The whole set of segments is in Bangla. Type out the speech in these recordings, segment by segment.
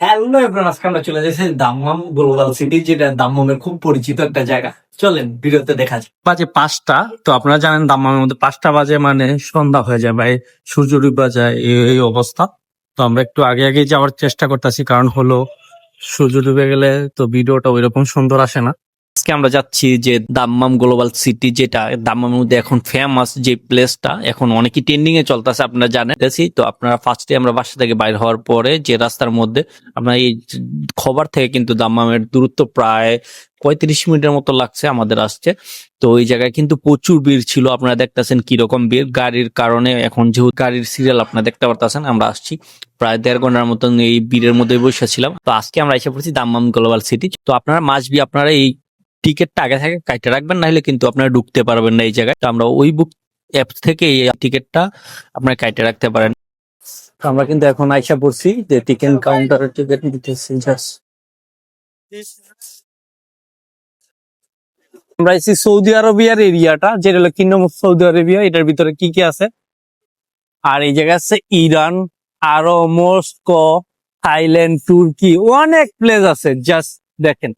হ্যালো এভরিওয়ান, আজকে আমরা চলে যাচ্ছি দাম্মাম গ্লোবাল সিটি, যেটা দাম্মামের খুব পরিচিত একটা জায়গা। চলেন ভিডিওতে দেখা যাক। বাজে 5টা। তো আপনারা জানেন দাম্মামের মধ্যে 5টা বাজে মানে সন্ধ্যা হয়ে যায়, ভাই সূর্য ডুবে যায়, এই অবস্থা। তো আমরা একটু আগে আগে যাওয়ার চেষ্টা করতেছি, কারণ হলো সূর্য ডুবে গেলে তো ভিডিওটা ওইরকম সুন্দর আসে না। আজকে আমরা যাচ্ছি যে দাম্মাম গ্লোবাল সিটি, যেটা দাম্মামের মধ্যে এখন ফেমাস যে প্লেসটা, এখন অনেকই ট্রেন্ডিং এ চলতেছে, আপনারা জানেন। তো আপনারা ফার্স্টে আমরা বাসা থেকে বাইর হওয়ার পরে যে রাস্তার মধ্যে আপনার এই খবর থেকে কিন্তু দাম্মামের দূরত্ব প্রায় 35 মিনিটের মতো লাগছে আমাদের আসছে। তো ওই জায়গায় কিন্তু প্রচুর ভিড় ছিল, আপনারা দেখতেছেন কিরকম ভিড় গাড়ির কারণে। এখন যেহেতু গাড়ির সিরিয়াল আপনারা দেখতে পারতেছেন, আমরা আসছি প্রায় 1.5 ঘন্টার মতন এই ভিড়ের মধ্যে বসেছিলাম। তো আজকে আমরা এসে পড়ছি দাম্মাম গ্লোবাল সিটি। তো আপনারা মাসবি আপনারা এই টিকিটটা আগে থেকে কাটতে রাখবেন, নাহলে কিন্তু আপনারা ঢুকতে পারবেন না এই জায়গায়। তো আমরা ওই বুক অ্যাপ থেকে এই টিকিটটা আপনারা কাটতে রাখতে পারেন। তো আমরা কিন্তু এখন আইসা পড়ছি যে টিকেট কাউন্টারের টিকিট নিতেছি জাস্ট। আমরা এসেছি সৌদি আরবিয়ার এরিয়াটা, যেটা হলো কিংডম অফ সৌদি আরবিয়া। এটার ভিতরে কি কি আছে, আর এই জায়গায় আছে ইরান, আরো মস্কো, থাইল্যান্ড, তুর্কি, অনেক প্লেস আছে। জাস্ট দেখেন।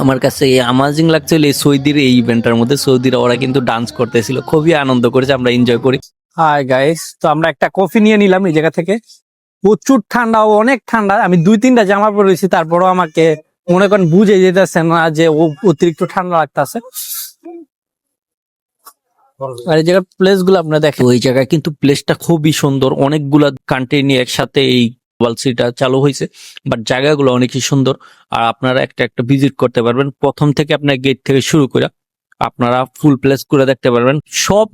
আমার কাছে অ্যামাজিং লাগছিল এই সৌদির এই ইভেন্টের মধ্যে। সৌদিরা ওরা কিন্তু ডান্স করতেছিল, খুবই আনন্দ করেছে, আমরা এনজয় করি। হাই গাইস, তো আমরা একটা কফি নিয়ে নিলাম এই জায়গা থেকে। প্রচুর ঠান্ডা, অনেক ঠান্ডা। আমি 2-3টা জামা পরেছি, তারপরও আমাকে মনে করেন বুঝে যেতেছে না যে অতিরিক্ত ঠান্ডা লাগতেছে। আর এই জায়গার প্লেস গুলো আপনারা দেখেন, ওই জায়গায় কিন্তু প্লেসটা খুবই সুন্দর। অনেকগুলা কান্ট্রি নিয়ে একসাথে এই ওয়ালসিটা চালু হয়েছে, বাট জায়গাগুলো অনেকই সুন্দর। আর আপনারা একটা একটা ভিজিট করতে পারবেন, প্রথম থেকে আপনার গেট থেকে শুরু করে আপনারা ফুল প্লেস করে দেখতে পারবেন। সব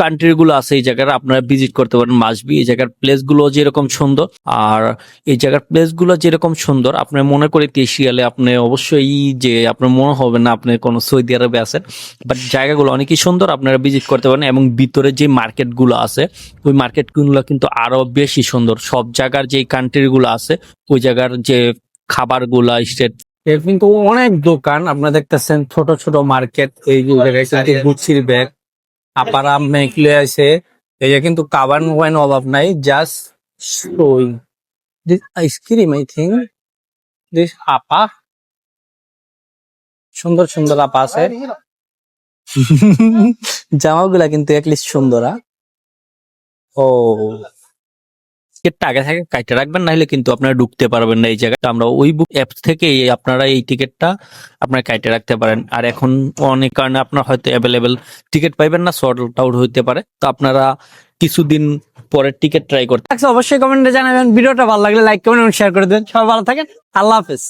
কান্ট্রি গুলো আছে এই জায়গায়, আপনারা ভিজিট করতে পারেন মাসবি। এই জায়গার প্লেস গুলো যেরকম সুন্দর, আর এই জায়গার প্লেস গুলো যেরকম সুন্দর, আপনার মনে করে এশিয়ালে আপনি অবশ্যই যে আপনার মনে হবে না আপনি কোনো সৌদি আরবে আছেন। বাট জায়গাগুলো অনেকই সুন্দর, আপনারা ভিজিট করতে পারেন। এবং ভিতরে যে মার্কেট গুলো আছে, ওই মার্কেট গুলো কিন্তু আরো বেশি সুন্দর। সব জায়গার যে কান্ট্রি গুলো আছে, ওই জায়গার যে খাবার গুলা স্টেট, এর কিন্তু অনেক দোকান আপনারা দেখতেছেন, ছোট ছোট মার্কেট। এই জায়গায় কিন্তু গুচির ব্যাগ আপারা মেকলে আছে। এই যে কিন্তু কাবান ওয়াইন অভাব নাই। Just showing this ice cream, I think this আপা, সুন্দর সুন্দর আপা আছে। জামাগুলা কিন্তু এটলিস্ট সুন্দর। ও টিকিটটা আগে থেকে কাটতে রাখবেন, নাহলে কিন্তু আপনারা ঢুকতে পারবেন না এই জায়গায়। তো আমরা ওই বুক অ্যাপ থেকে আপনারা এই টিকিটটা আপনারা কাটতে রাখতে পারেন। আর এখন অনেক কারণে আপনার হয়তো অ্যাভেলেবেল টিকিট পাইবেন না, শর্ট আউট হইতে পারে। তো আপনারা কিছুদিন পরে টিকিট ট্রাই করতে। অবশ্যই কমেন্টে জানাবেন। ভিডিওটা ভালো লাগলে লাইক কমেন্ট এবং শেয়ার করে দেবেন। সবাই ভালো থাকেন, আল্লাহ হাফেজ।